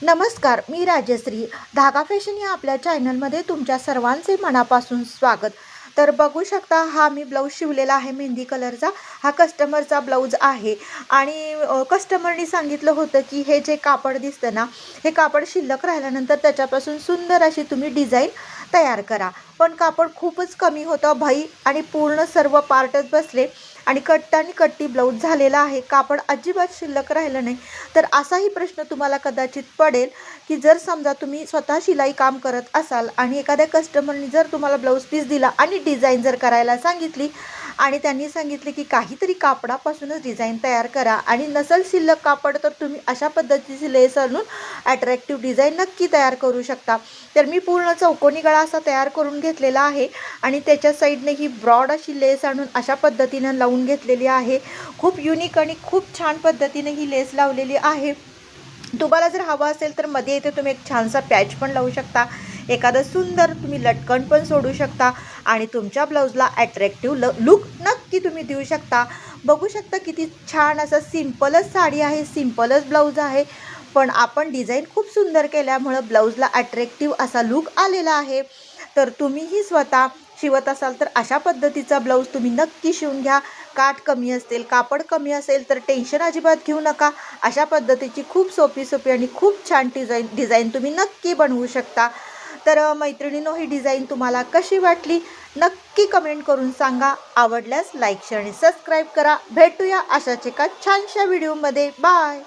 नमस्कार, मी राजश्री. धागा फॅशन या आपल्या चॅनलमध्ये तुमच्या सर्वांचे मनापासून स्वागत. तर बघू शकता, हा मी ब्लाऊज शिवलेला आहे मेहंदी कलरचा. हा कस्टमरचा ब्लाऊज आहे आणि कस्टमरनी सांगितलं होतं की हे जे कापड दिसतं ना, हे कापड शिल्लक राहिल्यानंतर त्याच्यापासून सुंदर अशी तुम्ही डिझाईन तयार करा. पण कापड खूपच कमी होतं भाई आणि पूर्ण सर्व पार्टच बसले आणि कट्टा आणि कट्टी ब्लाऊज झालेला आहे. कापड अजिबात शिल्लक राहिलं नाही. तर असाही प्रश्न तुम्हाला कदाचित पडेल की जर समजा तुम्ही स्वतः शिलाई काम करत असाल आणि एखाद्या कस्टमरनी जर तुम्हाला ब्लाऊज पीस दिला आणि डिझाईन जर करायला सांगितली आणि त्यांनी सांगितले की काहीतरी कापडापासूनच डिझाईन तयार करा आणि नसल शिल्लक कापड, तर तुम्ही अशा पद्धतीची लेस आणून अट्रॅक्टिव्ह डिझाईन नक्की तयार करू शकता. तर मी पूर्ण चौकोनी गळा असा तयार करून घेतलेला आहे आणि त्याच्या साईडने ही ब्रॉड अशी लेस आणून अशा पद्धतीनं लावून घेतलेली आहे. खूप युनिक आणि खूप छान पद्धतीने ही लेस लावलेली आहे. तुम्हाला जर हवा असेल तर मध्ये इथे तुम्ही एक छानसा पॅच पण लावू शकता. एखादं सुंदर तुम्ही लटकन पण सोडू शकता आणि तुमच्या ब्लाऊजला अट्रॅक्टिव्ह लुक नक्की तुम्ही देऊ शकता. बघू शकता किती छान असं सिंपलच साडी आहे, सिंपलच ब्लाऊज आहे, पण आपण डिझाईन खूप सुंदर केल्यामुळं ब्लाऊजला अट्रॅक्टिव्ह असा लुक आलेला आहे. तर तुम्हीही स्वतः शिवत असाल तर अशा पद्धतीचा ब्लाऊज तुम्ही नक्की शिवून घ्या. काठ कमी असेल, कापड कमी असेल तर टेन्शन अजिबात घेऊ नका. अशा पद्धतीची खूप सोपी सोपी आणि खूप छान डिझाईन तुम्ही नक्की बनवू शकता. तर मैत्रिणींनो, ही डिझाईन तुम्हाला कशी वाटली नक्की कमेंट करून सांगा. आवडल्यास लाईक शेअर आणि सबस्क्राईब करा. भेटूया अशाच एका छानशा व्हिडिओमध्ये. बाय.